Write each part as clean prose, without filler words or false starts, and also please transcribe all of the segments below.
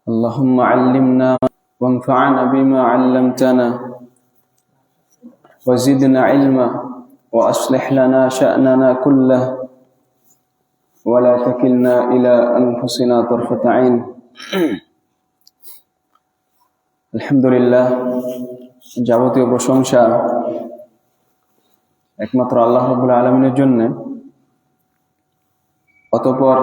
اللهم علمنا وانفعنا بما علمتنا وزدنا علما وأصلح لنا شأننا كله ولا تكلنا إلى أنفسنا طرفة عين আলহামদুলিল্লাহ যাবতীয় প্রশংসা একমাত্র আল্লাহ রাব্বুল আলামিনের জন্য। অতঃপর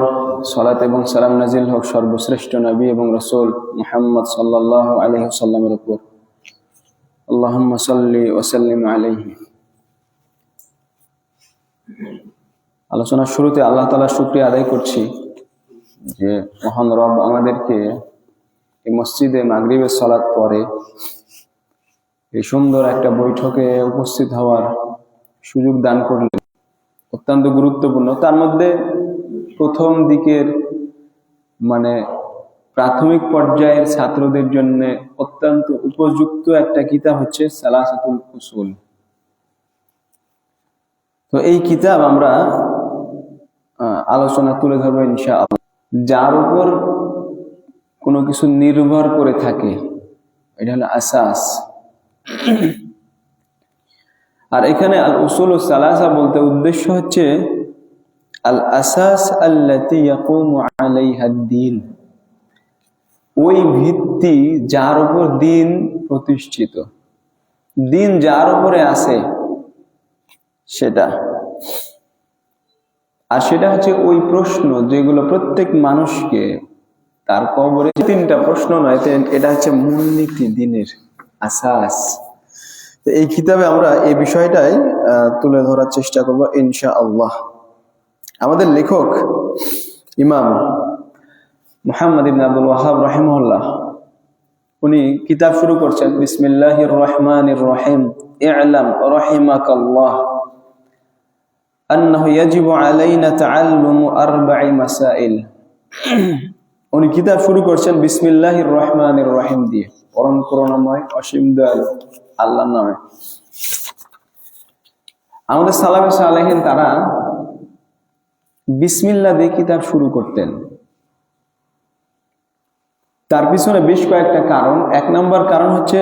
সালাত এবং সালাম নাজিল হোক সর্বশ্রেষ্ঠ নবী এবং রাসূল মুহাম্মদ সাল্লাল্লাহু আলাইহি ওয়াসাল্লামের উপর। আল্লাহুম্মা সাল্লি ওয়া সাল্লিম আলাইহি। আলোচনার শুরুতে আল্লাহ তাআলার শুকরিয়া আদায় করছি যে মহান রব আমাদেরকে এই মসজিদে মাগরিবের সালাত পরে এই সুন্দর একটা বৈঠকে উপস্থিত হওয়ার সুযোগ দান করলেন। অত্যন্ত গুরুত্বপূর্ণ। তার মধ্যে প্রথম দিকের প্রাথমিক পর্যায়ের ছাত্রদের জন্য অত্যন্ত উপযুক্ত একটা কিতাব হচ্ছে সালাসাতুল উসুল। তো এই কিতাব আমরা আলোচনা তুলে ধরবো ইনশাআল্লাহ। যার উপর কোনো কিছু নির্ভর করে থাকে এটা হলো আসাস। আর এখানে আল উসুল ও সালাসা বলতে উদ্দেশ্য হচ্ছে আল আসাস আল্লাতী ইয়াকুমু আলাইহা দ্বীন, ওই ভিত্তি যার উপর দিন প্রতিষ্ঠিত, দিন যার উপরে আছে সেটা। আর সেটা হচ্ছে ওই প্রশ্ন যেগুলো প্রত্যেক মানুষকে তার কবরে, তিনটা প্রশ্ন নয়, এটা হচ্ছে মূলনীতি, দিনের আসাস। তো এই কিতাবে আমরা এই বিষয়টাই তুলে ধরার চেষ্টা করব ইনশাআল্লাহ। আমাদের লেখক ইমাম মুহাম্মদ ইবনে আব্দুল ওয়াহাব রাহিমাহুল্লাহ, উনি কিতাব শুরু করছেন বিসমিল্লাহির রহমানির রহিম। ই'লাম রাহিমাকাল্লাহ আন্নাহু ইয়াজিবু আলাইনা তাআল্লুমু আরবা'i মাসাইল। উনি কিতাব শুরু করছেন বিসমিল্লাহির রহমানির রহিম দিয়ে, পরম করুণাময় অসীম দয়ালু আল্লাহর নামে। আমাদের সালাফে সালেহিন তারা বিসমিল্লাহ দিয়ে কিতাব শুরু করতেন। তার পিছনে বেশ কয়েকটা কারণ। এক নম্বর কারণ হচ্ছে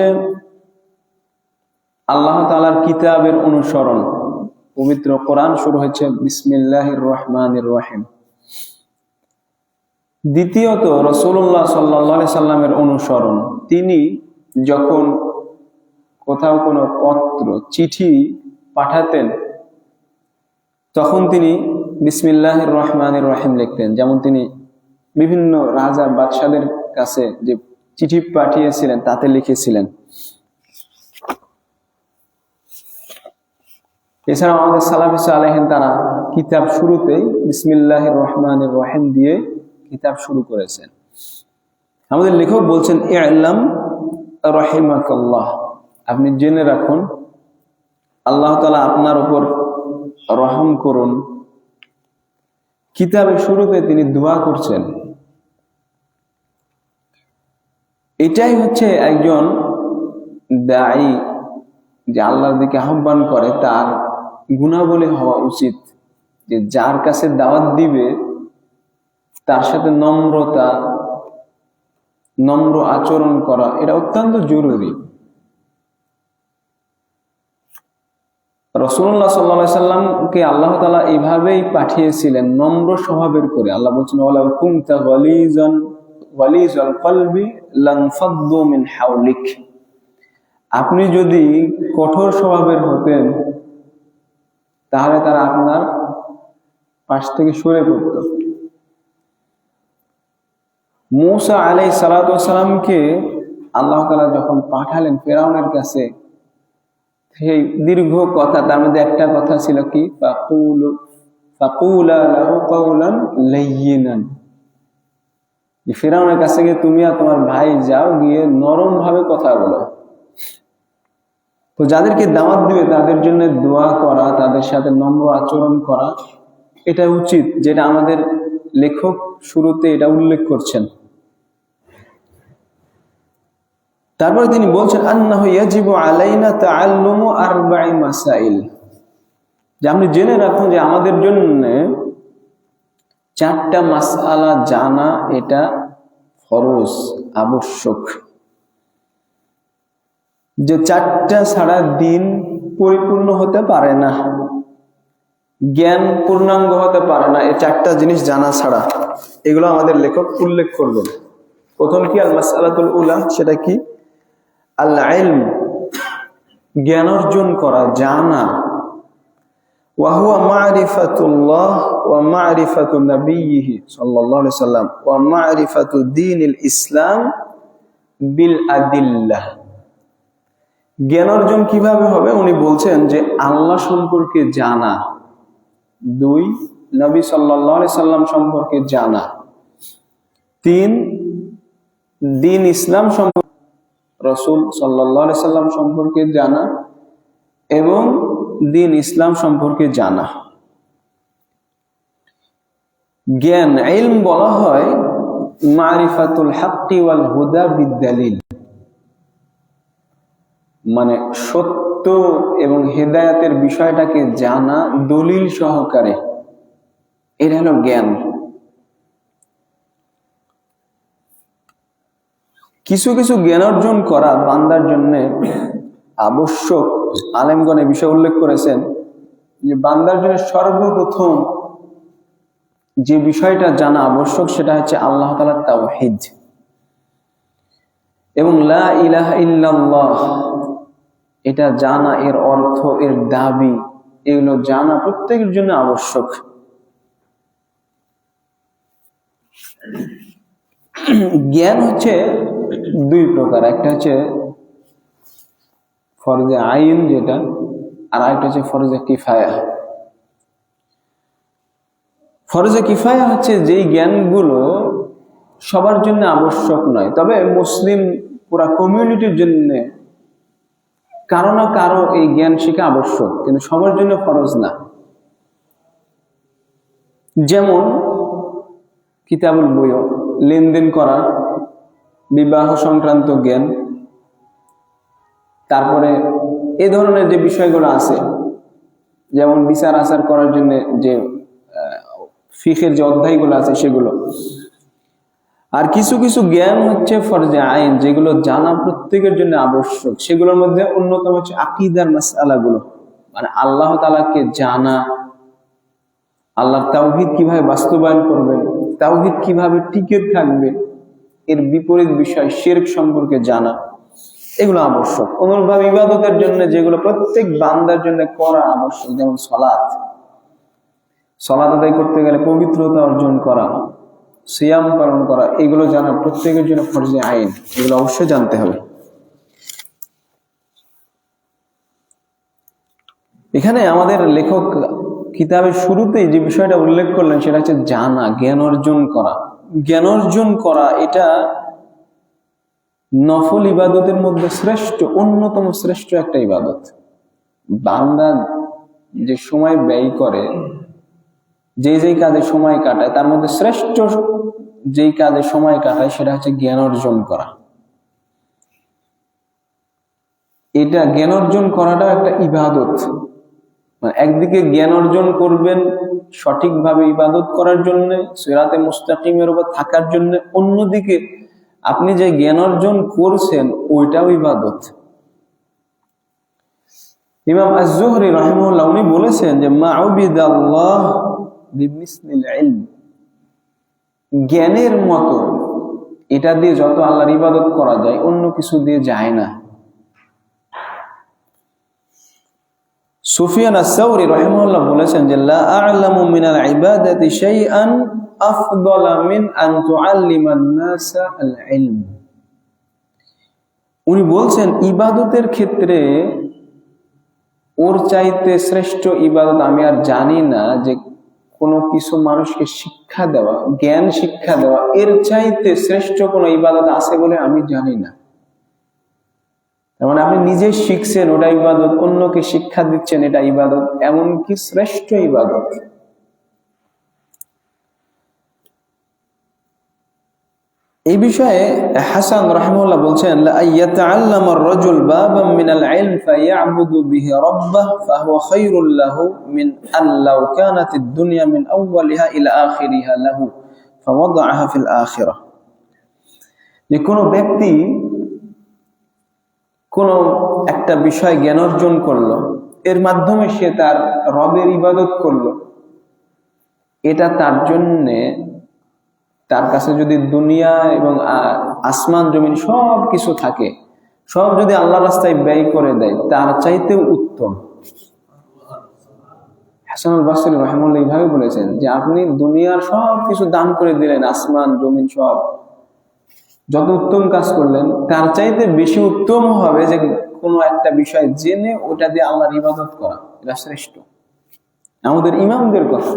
আল্লাহ তাআলার কিতাবের অনুসরণ। পবিত্র কোরআন শুরু হয়েছে বিসমিল্লাহির রহমানির রহিম। দ্বিতীয়ত রাসূলুল্লাহ সাল্লাল্লাহু আলাইহি সাল্লামের অনুসরণ। তিনি যখন কোথাও কোনো পত্র চিঠি পাঠাতেন তখন তিনি বিসমিল্লাহির রহমানির রহিম লিখতেন। যেমন তিনি বিভিন্ন রাজা বাদশাদের কাছে যে চিঠি পাঠিয়েছিলেন তাতে লিখেছিলেন। এছাড়া আমাদের সালাফে সালেহিন তারা কিতাব শুরুতেই বিসমিল্লাহির রহমানির রহিম দিয়ে কিতাব শুরু করেছেন। আমাদের লেখক বলছেন ই'লাম রাহিমাকাল্লাহ, আপনি জেনে রাখুন আল্লাহ তাআলা আপনার উপর রহম করুন। কিতাবের শুরুতে তিনি দোয়া করছেন। এটাই হচ্ছে একজন দাঈ যে আল্লাহর দিকে আহ্বান করে তার গুণাবলী হওয়া উচিত, যে যার কাছে দাওয়াত দিবে তার সাথে নম্র আচরণ করা এটা অত্যন্ত জরুরি। রাসূলুল্লাহ সাল্লাল্লাহু আলাইহি সাল্লামকে আল্লাহ তাআলা এইভাবেই পাঠিয়েছিলেন নম্র স্বভাবের করে। আল্লাহ বলছেন ওয়ালা কুনতা গালিজাল কলবি লানফাদ্দু মিন হাওলিক, আপনি যদি কঠোর স্বভাবের হতেন তাহলে তারা আপনার পাশ থেকে সরে পড়ত। মূসা আলাইহিস সালাতু ওয়াস সালামকে আল্লাহ তাআলা যখন পাঠালেন ফিরআউনের কাছে, সেই দীর্ঘ কথা, তার মধ্যে একটা কথা ছিল কি ফাকুলা লাহু কাওলান লাইয়িনান, ফিরআউনের কাছে গিয়ে তুমি আর তোমার ভাই যাও, গিয়ে নরম ভাবে কথা বলো। তো যাদেরকে দাওয়াত দিবে তাদের জন্য দোয়া করা, তাদের সাথে নম্র আচরণ করা এটা উচিত, যেটা আমাদের লেখক শুরুতে এটা উল্লেখ করছেন। তারপরে তিনি বলছেন আন্নাহু ইয়াজিবু আলাইনা তাআল্লুমু আরবা'i মাসাইল, যে আপনি জেনে রাখুন যে আমাদের জন্য চারটা মাসআলা জানা এটা ফরজ, আবশ্যক, যে চারটা ছাড়া দিন পরিপূর্ণ হতে পারে না, জ্ঞান পূর্ণাঙ্গ হতে পারে না এই চারটা জিনিস জানা ছাড়া। এগুলো আমাদের লেখক উল্লেখ করবেন। প্রথম কি? আল মাসআলাতুল উলা, সেটা কি? আল ইলম, জ্ঞান অর্জন করা, জানা। ওয়া হুয়া মা'রিফাতুল্লাহ ওয়া মা'রিফাতু নাবিয়্যিহি সাল্লাল্লাহু আলাইহি সাল্লাম ওয়া মা'রিফাতু দীনিল ইসলাম বিল আদিল্লাহ। জ্ঞান অর্জন কিভাবে হবে? উনি বলছেন যে আল্লাহ সম্পর্কে জানা, 2 নবী সাল্লাল্লাহু আলাইহি সাল্লাম সম্পর্কে জানা, 3 দ্বীন ইসলাম সম্পর্কে, রাসূল সাল্লাল্লাহু আলাইহি সাল্লাম সম্পর্কে জানা এবং দ্বীন ইসলাম সম্পর্কে জানা। জ্ঞান, ইলম বলা হয় মারিফাতুল হাক্কি ওয়াল হুদা বিদ্দালিল, মানে সত্য এবং হেদায়েতের বিষয়টাকে জানা দলিল সহকারে, এটা হলো জ্ঞান। কিছু কিছু জ্ঞান অর্জন করা বান্দার জন্য আবশ্যক। আলেমগণ এই বিষয় উল্লেখ করেছেন যে বান্দার জন্য সর্বপ্রথম যে বিষয়টা জানা আবশ্যক সেটা হচ্ছে আল্লাহ তাআলার তাওহীদ এবং লা ইলাহা ইল্লাল্লাহ, এটা জানা, এর অর্থ, এর দাবি, এগুলো জানা প্রত্যেকের জন্য আবশ্যক। জ্ঞান হচ্ছে 2 প্রকার, একটা হচ্ছে ফরজে আইন যেটা, আর আরেকটা হচ্ছে ফরজে কিফায়া। ফরজে কিফায়া হচ্ছে যেই জ্ঞানগুলো সবার জন্য আবশ্যক নয়, তবে মুসলিম পুরা কমিউনিটির জন্য কারো না কারো এই জ্ঞান শিখা আবশ্যক, কিন্তু সবার জন্য ফরজ না। যেমন কিতাবুল বুয়ু, লেনদেন করা, বিবাহ সংক্রান্ত জ্ঞান, তারপরে এই ধরনের যে বিষয়গুলো আছে, যেমন বিচার আচার করার জন্য যে ফিকহের যে অধ্যায়গুলো আছে সেগুলো। আর কিছু কিছু জ্ঞান হচ্ছে ফরজে আইন, যেগুলো জানা প্রত্যেকের জন্য আবশ্যক। সেগুলোর মধ্যে অন্যতম হচ্ছে আকীদার মাসআলাগুলো, মানে আল্লাহ তাআলাকে জানা, আল্লাহর তাওহীদ কিভাবে বাস্তবায়ন করবেন, তাওহীদ কিভাবে টিকে থাকবে, এর বিপরীত বিষয় শিরক সম্পর্কে জানা, এগুলো আবশ্যক। অনুরূপভাবে ইবাদতের জন্য যেগুলো প্রত্যেক বান্দার জন্য করা আবশ্যক, যেমন সালাত, সালাত আদায় করতে গেলে পবিত্রতা অর্জন করা, সিয়াম পালন করা, এগুলো জানা প্রত্যেকের জন্য ফরজে আইন, এগুলো অবশ্যই জানতে হবে। এখানে আমাদের লেখক কিতাবের শুরুতেই যে বিষয়টা উল্লেখ করলেন সেটা হচ্ছে জানা, জ্ঞান অর্জন করা। জ্ঞান অর্জন করা এটা নফল ইবাদতের মধ্যে শ্রেষ্ঠ, অন্যতম শ্রেষ্ঠ একটা ইবাদত। বান্দা যে সময় ব্যয় করে, যে যেই কাজে সময় কাটায়, তার মধ্যে শ্রেষ্ঠ যেই কাজে সময় কাটায় সেটা হচ্ছে জ্ঞান অর্জন করা। এটা জ্ঞান অর্জন করাটাও একটা ইবাদত। মানে একদিকে জ্ঞান অর্জন করবেন সঠিকভাবে ইবাদত করার জন্য, সিরাতে মুস্তাকিমের উপর থাকার জন্য, অন্যদিকে আপনি যে জ্ঞান অর্জন করছেন ওইটাও ইবাদত। ইমাম আজ-জুহরি রাহিমাহুল্লাহ উনি বলেছেন যে মা'উবিদাল্লাহ বিমিসলিল ইলম, জ্ঞানের মতো এটা দিয়ে যত আল্লাহর ইবাদত করা যায় অন্য কিছু দিয়ে যায় না। সুফিয়ান আস-সাওরি রাহিমাহুল্লাহ বলেছেন যে লা আ'লামু মিনাল ইবাদাতি শাইআন আফদালা মিন আন তুআল্লিমান নাসা আল ইলম। উনি বলছেন ইবাদতের ক্ষেত্রে ওর চাইতে শ্রেষ্ঠ ইবাদত আমি আর জানি না, যে কোনো কিছু মানুষকে শিক্ষা দেওয়া, জ্ঞান শিক্ষা দেওয়া, এর চাইতে শ্রেষ্ঠ কোনো ইবাদত আছে বলে আমি জানি না। মানে আপনি নিজে শিখছেন ওটা ইবাদত, অন্যকে শিক্ষা দিচ্ছেন এটা ইবাদত, এমনকি শ্রেষ্ঠ ইবাদত। এই বিষয়ে হাসান রাহিমাহুল্লাহ বলছেন লা ইয়াতাআল্লামা আর-রাজুল বাবাম মিনাল ইলম ফায়া'বুদু বিহি রাব্বাহু ফাহুয়া খায়রুল লাহু মিন আন লাউ কানাতিদ দুনিয়া মিন আউওয়ালিহা ইলা আখিরিহা লাহু ফাওয়াদা'aha ফিল আখিরাহ। যে কোনো ব্যক্তি কোনো একটা বিষয় জ্ঞান অর্জন করলো, এর মাধ্যমে সে তার রবের ইবাদত করলো, এটা তার জন্যে, তার কাছে যদি দুনিয়া এবং আসমান জমিন সব কিছু থাকে, সব যদি আল্লাহর রাস্তায় ব্যয় করে দেয়, তার চাইতেও উত্তম। হাসানুল বসরি রাহিমাহুল্লাহ এইভাবে বলেছেন যে আপনি দুনিয়ার সব কিছু দান করে দিলেন, আসমান জমিন সব, যত উত্তম কাজ করলেন, তার চাইতে বেশি উত্তম হবে যে কোনো একটা বিষয় জেনে ওটা দিয়ে আল্লাহর ইবাদত করা, এটা শ্রেষ্ঠ। আমাদের ইমামদের কথা।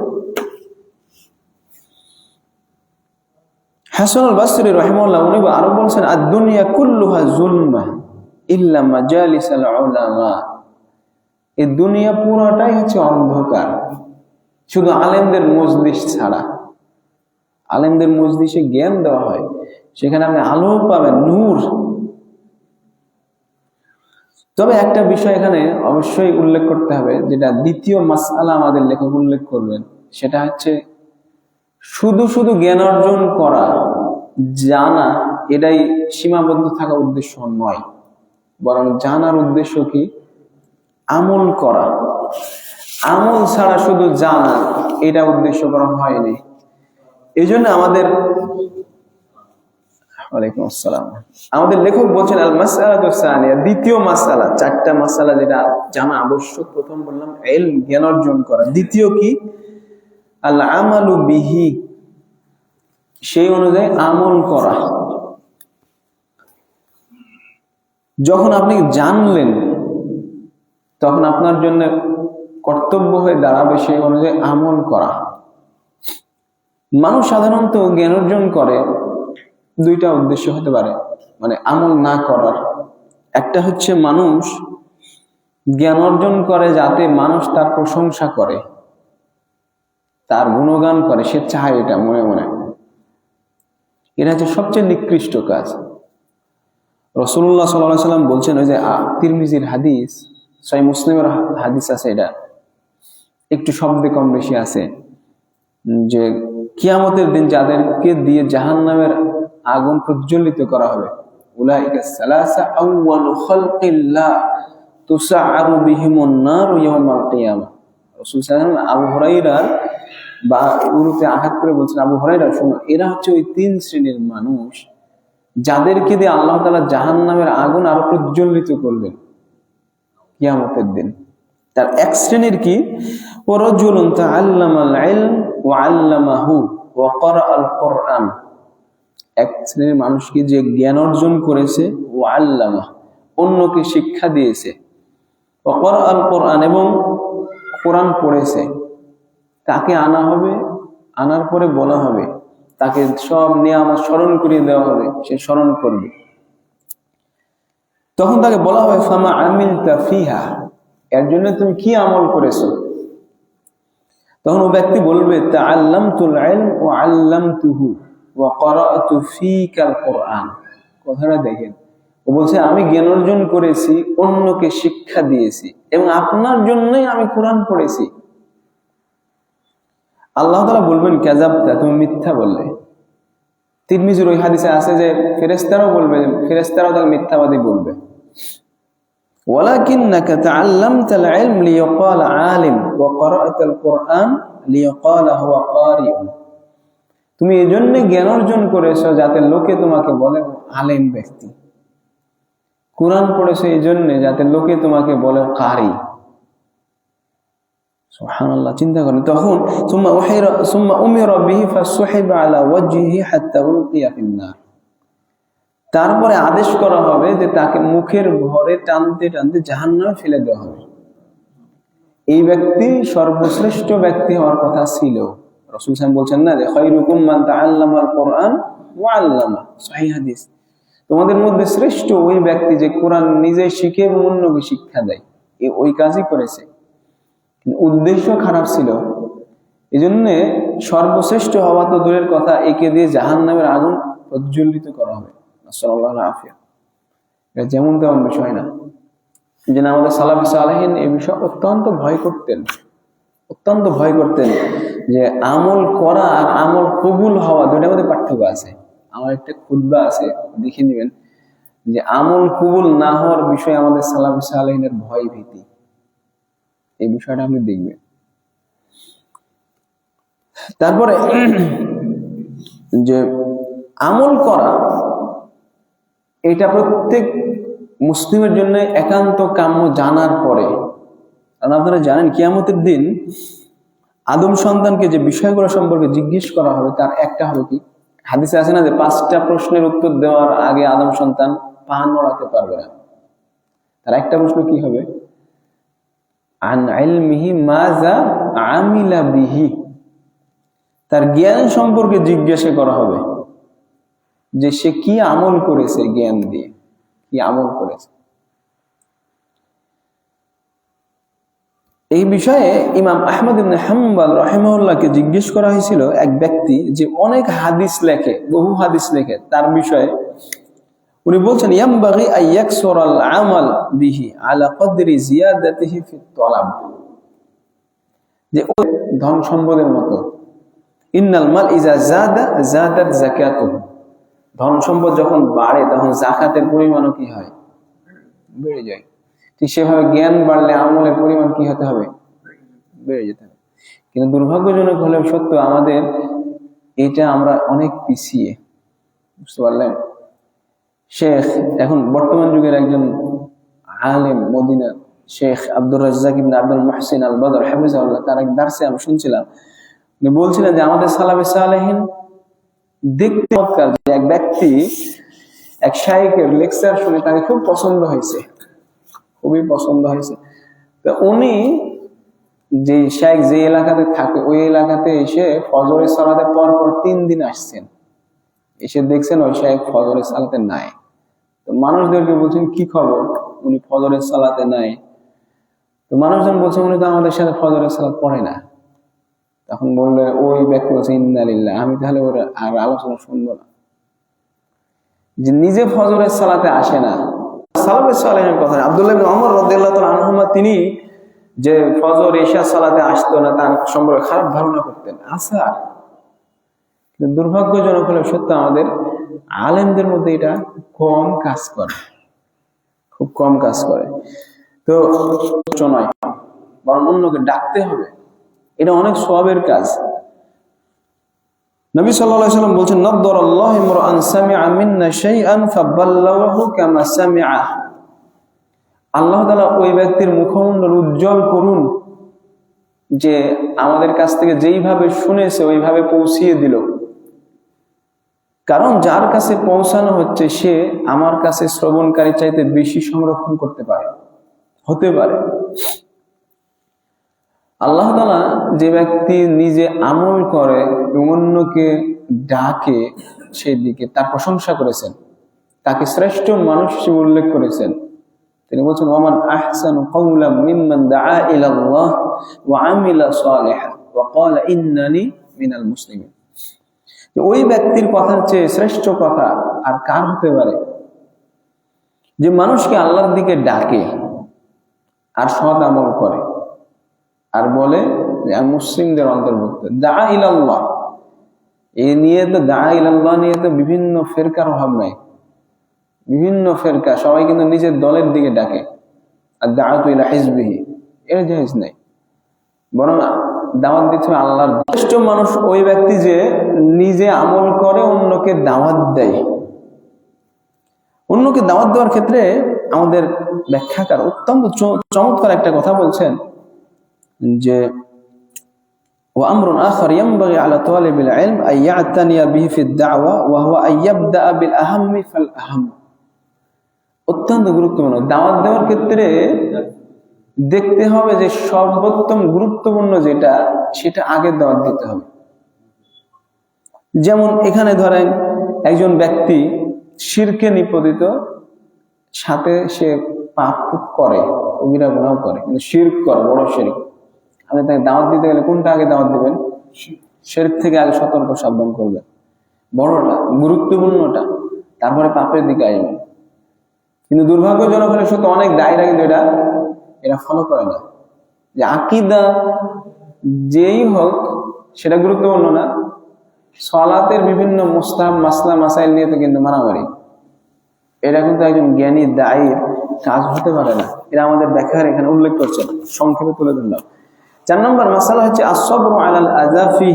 হাসানুল বসরি রাহিমাহুল্লাহ উনি আরো বলছেন, আদ-দুনিয়া কুল্লুহা যুলমা ইল্লা মাজালিসাল উলামা। এই দুনিয়া পুরোটাই হচ্ছে অন্ধকার, শুধু আলেমদের মজলিস ছাড়া। আলেমদের মজলিসে জ্ঞান দেওয়া হয়, সেখানে আপনি আলো পাবেন, নূর। তবে একটা বিষয় এখানে অবশ্যই উল্লেখ করতে হবে, যেটা দ্বিতীয় মাসআলা আমাদের লেখক উল্লেখ করবেন, সেটা হচ্ছে শুধু শুধু জ্ঞান অর্জন করা, জানা, এটাই সীমাবদ্ধ থাকা উদ্দেশ্য নয়, বরং জানার উদ্দেশ্য কি? আমল করা। আমল ছাড়া শুধু জানা, এটা উদ্দেশ্য করা হয়নি। এই জন্য ওয়ালাইকুম আসসালাম, আমাদের লেখক বলছেন আল মাসআলাতু সানিয়া, দ্বিতীয় মাসআলা, চারটা মাসআলা যেটা জানা আবশ্যক। প্রথম বললাম ইলম, জ্ঞান অর্জন করা। দ্বিতীয় কি? আল আমালু বিহি, সেই অনুযায়ী আমল করা। যখন আপনি জানলেন, তখন আপনার জন্য কর্তব্য হয়ে দাঁড়াবে সেই অনুযায়ী আমল করা। মানুষ সাধারণত জ্ঞান অর্জন করে দুইটা উদ্দেশ্য হতে পারে, মানে আমল না করার। একটা হচ্ছে মানুষ জ্ঞান অর্জন করে যাতে মানুষ তার প্রশংসা করে, তার গুণগান করে, সে চায় এটা মনে মনে। এটা হচ্ছে সবচেয়ে নিকৃষ্ট কাজ। রাসূলুল্লাহ সাল্লাল্লাহু আলাইহি ওয়াসাল্লাম বলছেন, ওই যে তিরমিজির হাদিস, সহিহ মুসলিমের হাদিস আছে, এটা একটু শব্দে কম বেশি আছে, যে কিয়ামতের দিন যাদেরকে দিয়ে জাহান্নামের আগুন প্রজ্বলিত করা হবে, উলাইকা সালাসা আউয়ালু খালকিল্লাহ তুসআরু বিহিমুন নার ইয়াউমাল কিয়ামা। রাসূল সাল্লাল্লাহু আলাইহি ওয়াসাল্লাম আবু হুরায়রার বা উরুতে আঘাত করে বলছেন, আবু হুরায়রা শুনো, এরা হচ্ছে ওই তিন শ্রেণীর মানুষ যাদেরকে দিয়ে আল্লাহ তাআলা জাহান্নামের আগুন আরো প্রজ্বলিত করবেন কিয়ামতের দিন। তার এক শ্রেণীর কি? ওয়ারাজুলুন তাআল্লামাল ইলম ওয়া আল্লামাহু ওয়া ক্বারাআল কুরআন। এক শ্রেণীর মানুষ কি? যে জ্ঞান অর্জন করেছে, ওয়া আল্লামা, অন্যকে শিক্ষা দিয়েছে, ওয়া ক্বারাআল কুরআন, এবং কোরআন পড়েছে। তাকে আনা হবে, আনার পরে বলা হবে, তাকে সব নিয়ামত স্মরণ করিয়ে দেওয়া হবে, সে স্মরণ করবে। তখন তাকে বলা হবে ফামা আমিলতা ফিহা, এর জন্য তুমি কি আমল করেছো? তখন ও ব্যক্তি বলবে তাআল্লামতুল ইলম ওয়া আল্লামতুহু ওয়া ক্বারাআতু ফীকাল কুরআন। কথাটা দেখেন, ও বলছে আমি জ্ঞান অর্জন করেছি, অন্যকে শিক্ষা দিয়েছি, এবং আপনার জন্যই আমি কোরআন পড়েছি। আল্লাহ তাআলা বলবেন কাযাবতা, তুমি মিথ্যা বললে। তিরমিজির ওই হাদিসে আছে যে ফেরেশতারাও বলবে, ফেরেশতারাও তাকে মিথ্যাবাদী বলবে। ওয়ালাকিন্নাকা তাআল্লামতাল ইলম লিয়াকালা আলিম ওয়া ক্বারাআতাল কুরআন লিয়াকালা হুয়া ক্বারিউন। তুমি এজন্য জ্ঞান অর্জন করেছো যাতে লোকে তোমাকে বলে আলেম ব্যক্তি, কোরআন পড়েছো এজন্য যাতে লোকে তোমাকে বলে কারি। সুবহানাল্লাহ, চিন্তা করেন। তখন সুম্মা উমিরা বিহি ফাসুহিবা আলা ওয়াজহিহি হাত্তা উলকিয়া ফিন-নার, তারপরে আদেশ করা হবে যে তাকে মুখের ভরে টানতে টানতে জাহান্নামে ফেলে দেওয়া হবে। এই ব্যক্তি সর্বশ্রেষ্ঠ ব্যক্তি হওয়ার কথা ছিল। রাসূল সাল্লাল্লাহু আলাইহি ওয়াসাল্লাম বলছেন না যে খায়রুকুম মান তাআল্লামাল কুরআন ওয়া আল্লামা, সহিহ হাদিস। তোমাদের মধ্যে শ্রেষ্ঠ ওই ব্যক্তি যে কোরআন নিজে শিখে এবং অন্যকে শিক্ষা দেয়। ওই কাজই করেছে, উদ্দেশ্য খারাপ ছিল। এজন্য সর্বশ্রেষ্ঠ হওয়া তো দূরের কথা, একে দিয়ে জাহান্নামের আগুন প্রজ্বলিত করা হবে। নাসাল্লাল্লাহু আফিয়া। এটা যেমন তেমন বিষয় না। যেন আমাদের সালাফে সালেহিন এই বিষয় অত্যন্ত ভয় করতেন, অত্যন্ত ভয় করতেন যে আমল করা আর আমল কবুল হওয়া দুটার মধ্যে পার্থক্য আছে। আমার একটা খুতবা আছে, দেখে নেবেন, যে আমল কবুল না হওয়ার বিষয়ে আমাদের সালাফ সালেহিনের ভয় ভীতি, এই বিষয়টা আপনি দেখবেন। তারপরে যে আমল করা, এটা প্রত্যেক মুসলিমের জন্য একান্ত কাম্য জানার পরে। কারণ আপনারা জানেন কিয়ামতের দিন আদম সন্তানকে যে বিষয়গুলো সম্পর্কে জিজ্ঞেস করা হবে তার একটা হবে কি, হাদিসে আছে না যে 5টা প্রশ্নের উত্তর দেওয়ার আগে আদম সন্তান পা নড়াতে পারবে না। তার একটা প্রশ্ন কি হবে, আন ইলমিহি মাজা আমিলা বিহি, তার জ্ঞান সম্পর্কে জিজ্ঞাসা করা হবে যে সে কি আমল করেছে, জ্ঞান দিয়ে কি আমল করেছে। এই বিষয়ে ইমাম আহমদ ইবনে হাম্বল রাহিমাহুল্লাহকে জিজ্ঞেস করা হয়েছিল, এক ব্যক্তি যে অনেক হাদিস লেখে, বহু হাদিস লেখে, তার বিষয়ে উনি বলছেন ইয়ামবাগি আইয়াকসুরাল আমাল বিহি আলা কদরি জিয়াদাতিহি ফি তলাব, যে ধন সম্পদের মতো, ইন্নাল মাল ইজা জাদা জাদাত যাকাতুহু, ধন সম্পদ যখন বাড়ে তখন যাকাতের পরিমাণও কি হয়, বেড়ে যায়। ঠিক সেভাবে জ্ঞান বাড়লে আমলের পরিমাণ কি হতে হবে, বেড়ে যেতে হবে। কিন্তু দুর্ভাগ্যজনক হলেও সত্য, আমাদের এটা আমরা অনেক পিছিয়ে, বুঝতে পারলেন। শেখ এখন বর্তমান যুগের একজন আলেম মদিনা, শেখ আব্দুর রাজ্জাক ইবনে আব্দুল মুহসিন আল বদর হাফিজাহুল্লাহ, তার এক দার্সে আমি শুনছিলাম, উনি বলছিলেন যে আমাদের সালাফে সালেহিন দেখতে চমৎকার, যে এক ব্যক্তি এক শাইখের লেকচার শুনে তাকে খুব পছন্দ হয়েছে, খুবই পছন্দ হয়েছে। তো উনি যে শাইখ যে এলাকাতে থাকে ওই এলাকাতে এসে ফজরের সালাতের পর 3 দিন আসছেন, এসে দেখছেন ওই শাইখ ফজরের সালাতে নাই। তো মানুষদেরকে বলছেন কি খবর, উনি ফজরের সালাতে নাই। তো মানুষজন বলছে উনি তো আমাদের সাথে ফজরের সালাত পড়ে না। তখন বললে ওই ব্যক্তি বলছে ইন্না লিল্লাহ, আমি তাহলে ওর আর আলোচনা শুনবো না, যে নিজে ফজরের সালাতে আসে না। সালাফে সালেহিনের কথা, আব্দুল্লাহ ইবনে ওমর রাদিয়াল্লাহু তাআলা আনহুমা তিনি যে ফজর ইশা সালাতে আসতো না তার সম্পর্কে খারাপ ধারণা করতেন। কিন্তু দুর্ভাগ্যজনক হলে সত্য, আমাদের আলেমদের মধ্যে এটা কম কাজ করে, খুব কম কাজ করে। তো নয়, বরং অন্যকে ডাকতে হবে, এটা অনেক সওয়াবের কাজ। নবী সাল্লাল্লাহু আলাইহি ওয়াসাল্লাম বলছেন নাদদারাল্লাহু ইমরাআন সামিআ মিন্না শাইআন ফাবাল্লাগাহু কামা সামিআ, আল্লাহ তাআলা ওই ব্যক্তির মুখমণ্ডল উজ্জ্বল করুন যে আমাদের কাছ থেকে যেইভাবে শুনেছে ওইভাবে পৌঁছিয়ে দিল। কারণ যার কাছে পৌঁছানো হচ্ছে সে আমার কাছে শ্রবণকারী চাইতে বেশি সংরক্ষণ করতে পারে, হতে পারে। আল্লাহ তাআলা যে ব্যক্তি নিজে আমল করে এবং অন্যকে ডাকে সেই দিকে, তার প্রশংসা করেছেন, তাকে শ্রেষ্ঠ মানুষ হিসেবে উল্লেখ করেছেন। তিনি বলছেন ওয়ামান আহসানু কাওলাম মিম্মান দাআ ইলাল্লাহ ওয়া আমিলা সালিহান ওয়া ক্বালা ইন্নানি মিনাল মুসলিমিন, ওই ব্যক্তির কথার চেয়ে শ্রেষ্ঠ কথা আর কার হতে পারে, যে মানুষকে আল্লাহর দিকে ডাকে আর সৎ আমল করে আর বলে যে আমি মুসলিমদের অন্তর্ভুক্ত। দাআ ইলাল্লাহ, এই নিয়ে তো দাআ ইলাল্লাহ নিয়ে তো বিভিন্ন ফেরকার অভাব নাই, বিভিন্ন ফেরকা সবাই কিন্তু নিজের দলের দিকে ডাকে, আর দাআতু ইলা হিজবিহি, এর জায়েজ নাই। বরং দাওয়াত দিতে হবে আল্লাহর। শ্রেষ্ঠ মানুষ ওই ব্যক্তি যে নিজে আমল করে অন্যকে দাওয়াত দেয়। অন্যকে দাওয়াত দেওয়ার ক্ষেত্রে আমাদের ব্যাখ্যাকার অত্যন্ত চমৎকার একটা কথা বলছেন যে ওয়া আমরুন আখার ইয়ানবাগি আলা তালিবিল ইলম আন ইয়াতানিয়া বিহি ফি দাওয়া ওয়া হুয়া আন ইয়াবদা বিল আহাম্মি ফাল আহাম। অত্যন্ত গুরুত্বপূর্ণ, দাওয়াত দেওয়ার ক্ষেত্রে দেখতে হবে যে সর্বোত্তম গুরুত্বপূর্ণ যেটা সেটা আগে দাওয়াত দিতে হবে। যেমন এখানে ধরেন একজন ব্যক্তি শিরকে নিপতিত, সাথে সে পাপ করে, কবিরা গুনাহ করে, কিন্তু শিরক করে, বড় শিরক। আপনি তাকে দাওয়াত দিতে গেলে কোনটা আগে দাওয়াত দিবেন? শিরক থেকে আগে সতর্ক সাবধান করবেন, বড়টা গুরুত্বপূর্ণটা, তারপরে পাপের দিকে আসবেন। কিন্তু দুর্ভাগ্যজনক হলে সত্য অনেক দায়ীরা কিন্তু এটা ফলো করে না, যে আকীদা যেই হোক সেটা গুরুত্বপূর্ণ না, সালাতের বিভিন্ন মুস্তাহাব মাসলা মাসাইল নিয়ে তো কিন্তু মারামারি। এটা কিন্তু একজন জ্ঞানী দায়ীর কাজ হতে পারে না। এরা আমাদের ব্যাখ্যার এখানে উল্লেখ করছেন, সংক্ষেপে তুলে ধরলাম। 4 নম্বর মাসালা হচ্ছে আসসাবরু আলাল আযাফি।